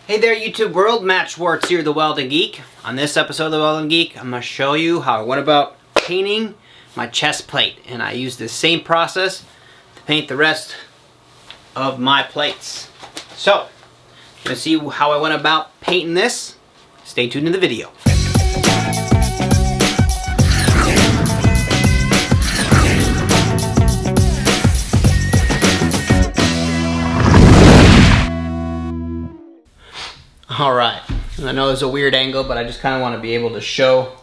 Hey there YouTube world, Matt Schwartz here, the Welding Geek. On this episode of the Welding Geek, I'm going to show you how I went about painting my chest plate. And I used the same process to paint the rest of my plates. So, you're going to see how I went about painting this. Stay tuned in the video. Alright, I know it's a weird angle, but I just kind of want to be able to show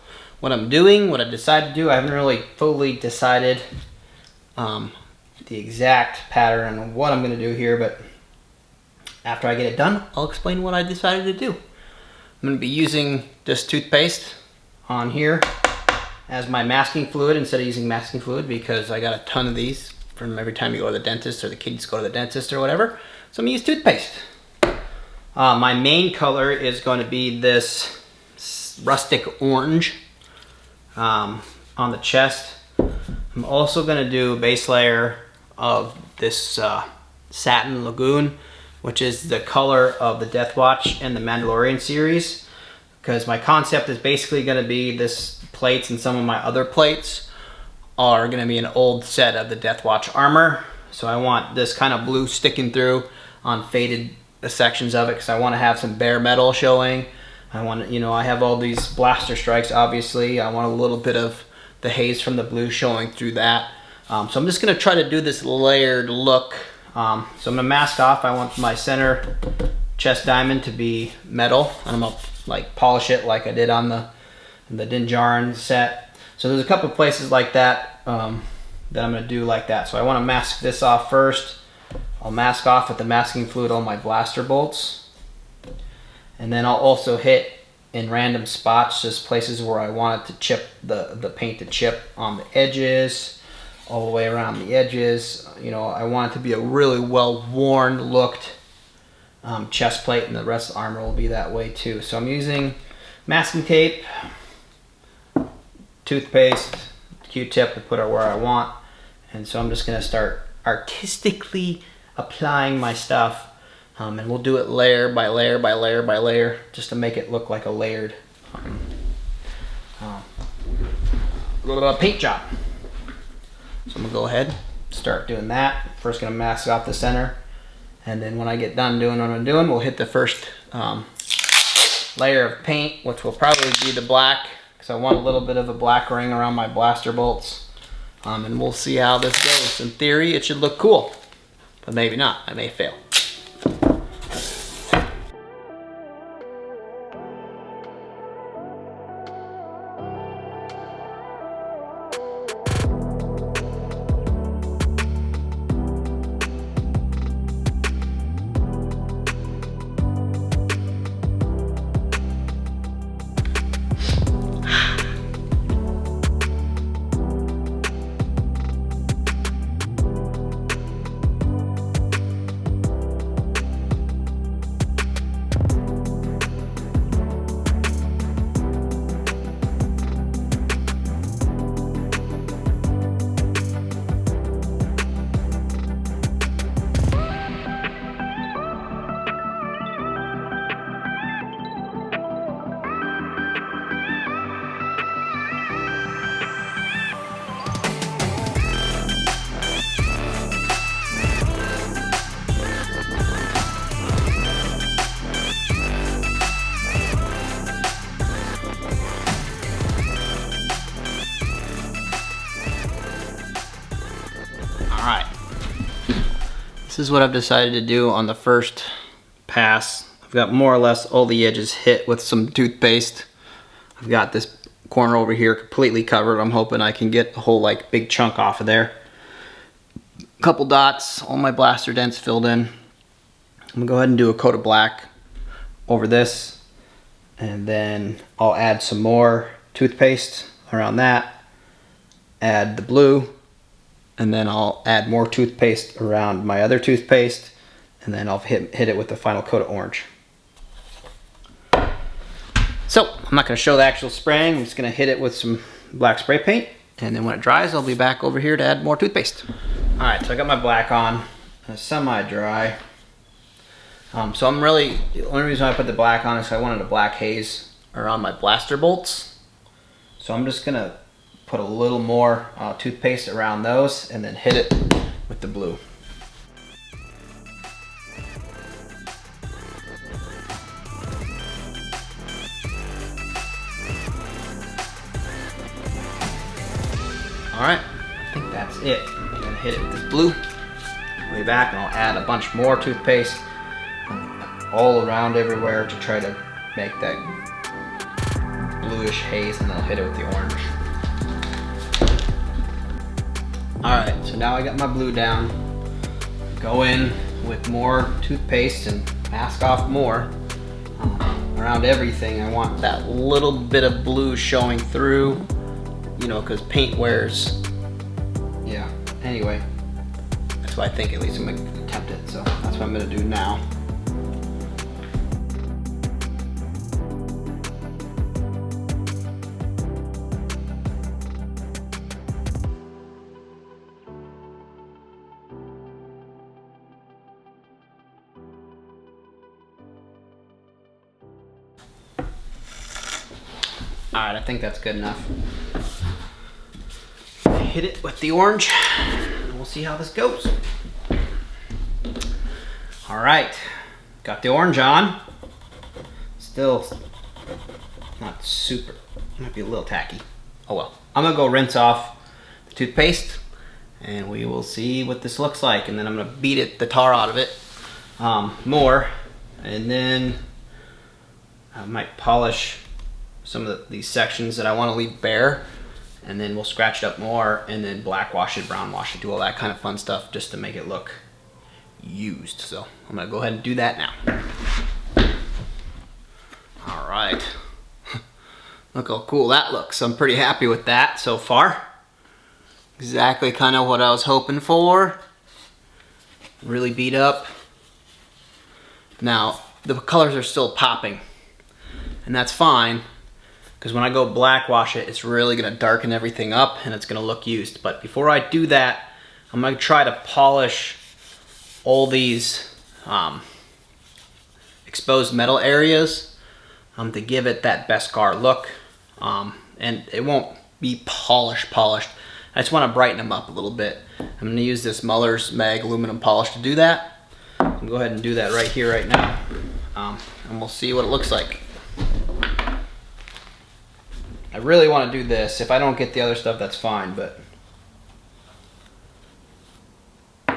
what I'm doing, what I decided to do. I haven't really fully decided the exact pattern of what I'm going to do here, but after I get it done, I'll explain what I decided to do. I'm going to be using this toothpaste on here as my masking fluid instead of using masking fluid because I got a ton of these from every time you go to the dentist or the kids go to the dentist or whatever. So I'm going to use toothpaste. My main color is going to be this rustic orange on the chest. I'm also going to do a base layer of this satin lagoon, which is the color of the Death Watch and the Mandalorian series, because my concept is basically going to be this plates and some of my other plates are going to be an old set of the Death Watch armor. So I want this kind of blue sticking through on faded the sections of it because I want to have some bare metal showing. I want to, I have all these blaster strikes obviously. I want a little bit of the haze from the blue showing through that. So I'm just going to try to do this layered look. So I'm going to mask off. I want my center chest diamond to be metal, and I'm going to like polish it like I did on the Dinjarin set. So there's a couple of places like that that I'm going to do like that. So I want to mask this off first. I'll mask off with the masking fluid all my blaster bolts, and then I'll also hit in random spots, just places where I want it to chip, the paint to chip on the edges, all the way around the edges. I want it to be a really well worn looked chest plate, and the rest of the armor will be that way too. So I'm using masking tape, toothpaste, Q-tip to put it where I want, and so I'm just going to start artistically applying my stuff, and we'll do it layer by layer by layer by layer just to make it look like a layered little paint job. So I'm gonna go ahead start doing that. First gonna mask off the center, and then when I get done doing what I'm doing, we'll hit the first layer of paint, which will probably be the black because I want a little bit of a black ring around my blaster bolts, and we'll see how this goes. In theory it should look cool, but maybe not. I may fail. Alright, this is what I've decided to do on the first pass. I've got more or less all the edges hit with some toothpaste. I've got this corner over here completely covered. I'm hoping I can get a whole like big chunk off of there. A couple dots, all my blaster dents filled in. I'm gonna go ahead and do a coat of black over this, and then I'll add some more toothpaste around that, add the blue, and then I'll add more toothpaste around my other toothpaste, and then I'll hit it with the final coat of orange. So I'm not going to show the actual spraying. I'm just going to hit it with some black spray paint, and then when it dries I'll be back over here to add more toothpaste. Alright, so I got my black on, semi-dry. So I'm really, the only reason I put the black on is I wanted a black haze around my blaster bolts. So I'm just gonna put a little more toothpaste around those and then hit it with the blue. All right, I think that's it. I'm gonna hit it with this blue. Way back, and I'll add a bunch more toothpaste all around everywhere to try to make that bluish haze, and then I'll hit it with the orange. All right, so now I got my blue down. Go in with more toothpaste and mask off more around everything. I want that little bit of blue showing through, you know, because paint wears. Yeah, anyway, that's what I think. At least I'm gonna attempt it, so that's what I'm gonna do now. All right, I think that's good enough. Hit it with the orange, and we'll see how this goes. All right, got the orange on. Still not super, might be a little tacky. Oh well. I'm gonna go rinse off the toothpaste, and we will see what this looks like, and then I'm gonna beat the tar out of it more, and then I might polish some of these sections that I want to leave bare, and then we'll scratch it up more, and then black wash it, brown wash it, do all that kind of fun stuff just to make it look used. So I'm gonna go ahead and do that now. All right, look how cool that looks. I'm pretty happy with that so far. Exactly kind of what I was hoping for. Really beat up. Now the colors are still popping, and that's fine, because when I go black wash it, it's really gonna darken everything up and it's gonna look used. But before I do that, I'm gonna try to polish all these exposed metal areas to give it that Beskar look. And it won't be polished. I just wanna brighten them up a little bit. I'm gonna use this Muller's Mag aluminum polish to do that. I'll go ahead and do that right here, right now. And we'll see what it looks like. I really want to do this. If I don't get the other stuff, that's fine, but the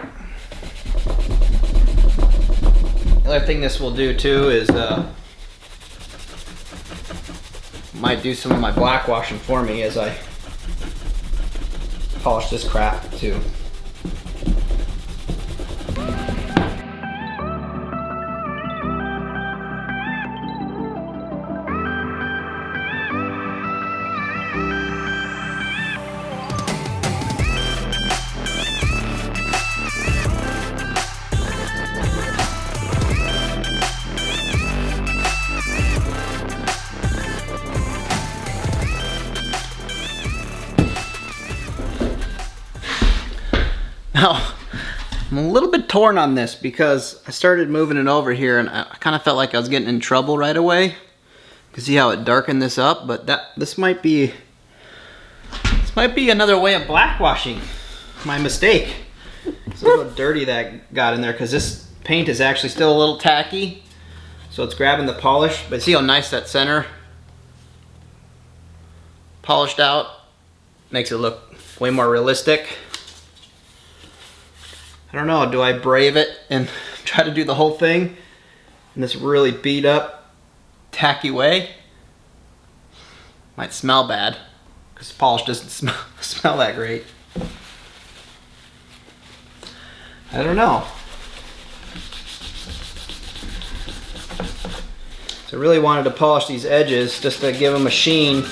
other thing this will do too is might do some of my black washing for me as I polish this crap too. Now, I'm a little bit torn on this because I started moving it over here and I kind of felt like I was getting in trouble right away. You can see how it darkened this up, but this might be another way of black washing. My mistake. See how dirty that got in there, because this paint is actually still a little tacky. So it's grabbing the polish, but see how nice that center polished out? Makes it look way more realistic. I don't know, do I brave it and try to do the whole thing in this really beat up, tacky way? Might smell bad, because polish doesn't smell that great. I don't know. So I really wanted to polish these edges just to give them a sheen.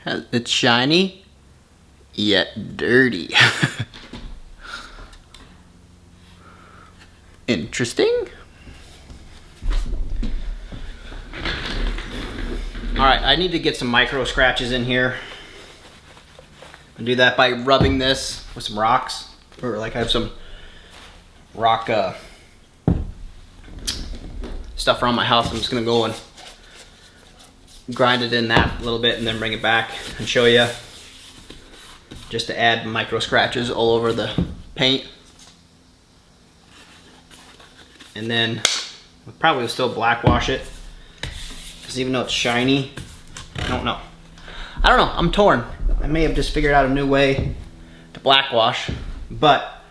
It's shiny, yet dirty. Interesting. Alright, I need to get some micro scratches in here. I do that by rubbing this with some rocks. Or like I have some rock stuff around my house. I'm just gonna go and grind it in that a little bit and then bring it back and show you. Just to add micro scratches all over the paint. And then we'll probably still black wash it. Because even though it's shiny, I don't know. I'm torn. I may have just figured out a new way to black wash. But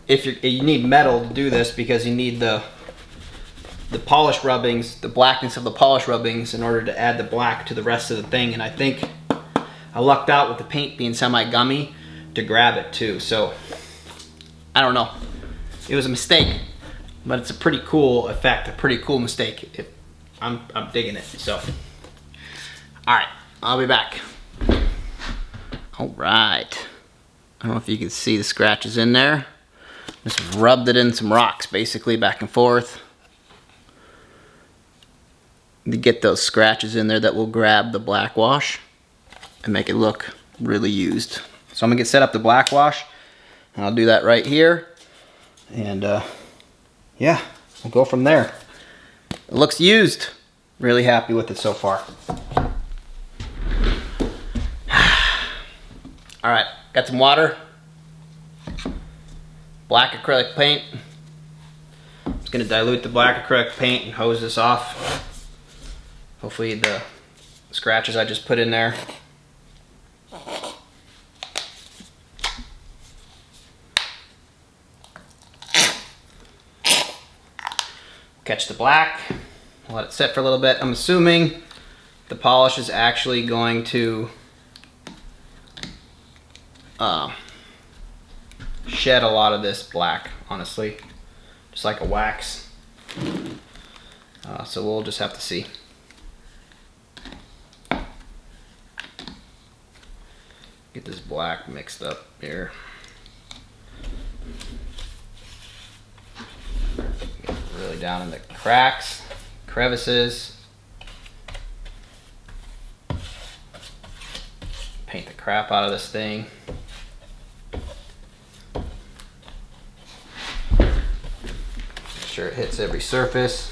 if you need metal to do this, because you need the polish rubbings, the blackness of the polish rubbings in order to add the black to the rest of the thing. And I think I lucked out with the paint being semi-gummy to grab it too. So I don't know. It was a mistake, but it's a pretty cool effect, a pretty cool mistake. I'm digging it. So, all right, I'll be back. All right. I don't know if you can see the scratches in there. Just rubbed it in some rocks, basically, back and forth. To get those scratches in there that will grab the black wash and make it look really used. So I'm gonna get set up the black wash, and I'll do that right here. And yeah, we'll go from there. It looks used. Really happy with it so far. All right, got some water, black acrylic paint. I'm just gonna dilute the black acrylic paint and hose this off. Hopefully the scratches I just put in there catch the black. Let it sit for a little bit. I'm assuming the polish is actually going to shed a lot of this black, honestly, just like a wax. So we'll just have to see. Get this black mixed up here. Get really down in the cracks, crevices. Paint the crap out of this thing. Make sure it hits every surface.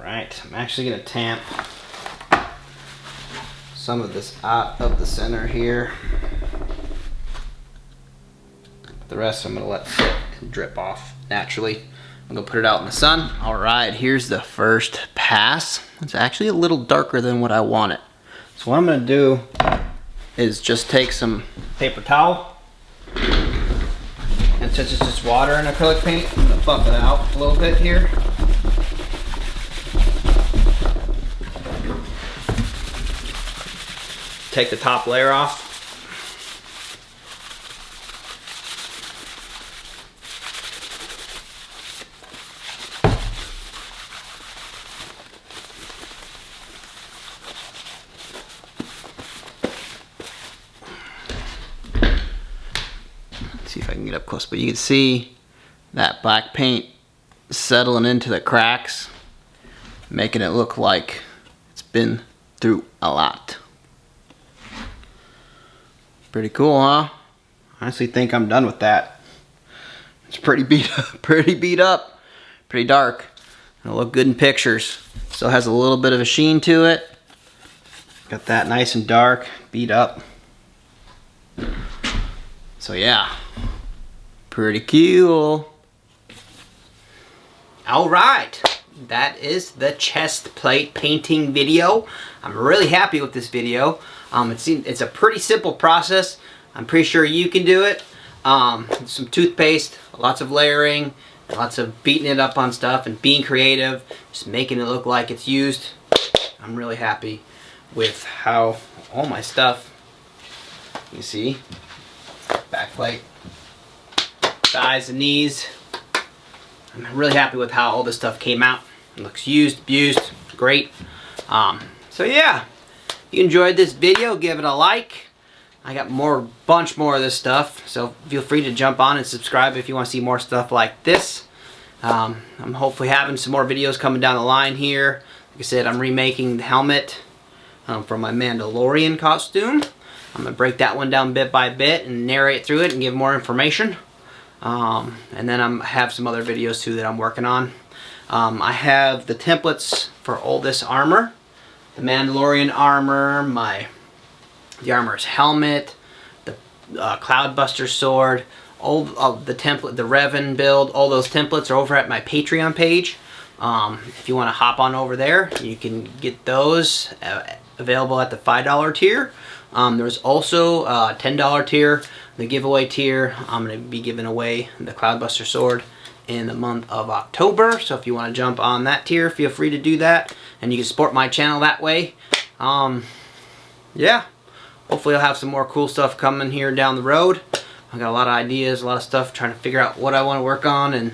Right, I'm actually going to tamp some of this out of the center here. The rest I'm going to let sit and drip off naturally. I'm going to put it out in the sun. Alright, here's the first pass. It's actually a little darker than what I wanted. So what I'm going to do is just take some paper towel. And since it's just water and acrylic paint, I'm going to buff it out a little bit here. Take the top layer off. Let's see if I can get up close, but you can see that black paint settling into the cracks, making it look like it's been through a lot. Pretty cool, huh? I honestly think I'm done with that. It's pretty beat up, pretty dark. It'll look good in pictures. Still has a little bit of a sheen to it. Got that nice and dark, beat up. So yeah, pretty cool. All right, that is the chest plate painting video. I'm really happy with this video. It's a pretty simple process. I'm pretty sure you can do it. some toothpaste, lots of layering, lots of beating it up on stuff and being creative, just making it look like it's used. I'm really happy with how all my stuff, you see, back plate, thighs and knees. I'm really happy with how all this stuff came out. It looks used, abused, great. So yeah, if you enjoyed this video, give it a like. I got bunch more of this stuff, so feel free to jump on and subscribe if you want to see more stuff like this. I'm hopefully having some more videos coming down the line here. Like I said, I'm remaking the helmet from my Mandalorian costume. I'm going to break that one down bit by bit and narrate through it and give more information. And then I have some other videos too that I'm working on. I have the templates for all this armor. The Mandalorian armor, the armor's helmet, the Cloudbuster sword, all of the template, the Revan build, all those templates are over at my Patreon page. If you want to hop on over there, you can get those available at the $5 tier. There's also a $10 tier, the giveaway tier. I'm going to be giving away the Cloudbuster sword in the month of October. So if you want to jump on that tier, feel free to do that. And you can support my channel that way. Yeah. Hopefully I'll have some more cool stuff coming here down the road. I got a lot of ideas, a lot of stuff, trying to figure out what I want to work on, and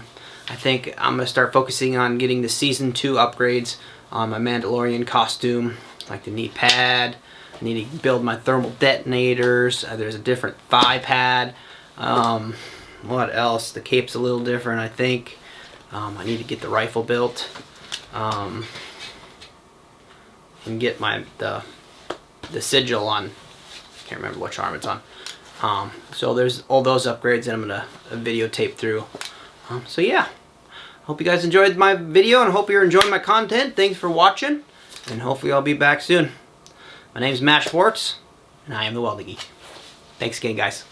I think I'm going to start focusing on getting the Season 2 upgrades on my Mandalorian costume, like the knee pad. I need to build my thermal detonators. There's a different thigh pad. What else? The cape's a little different, I think. I need to get the rifle built. And get the sigil on. Can't remember which arm it's on. So there's all those upgrades that I'm gonna videotape through. So yeah, hope you guys enjoyed my video and hope you're enjoying my content. Thanks for watching, and hopefully I'll be back soon. My name's Matt Schwartz, and I am the Welding Geek. Thanks again, guys.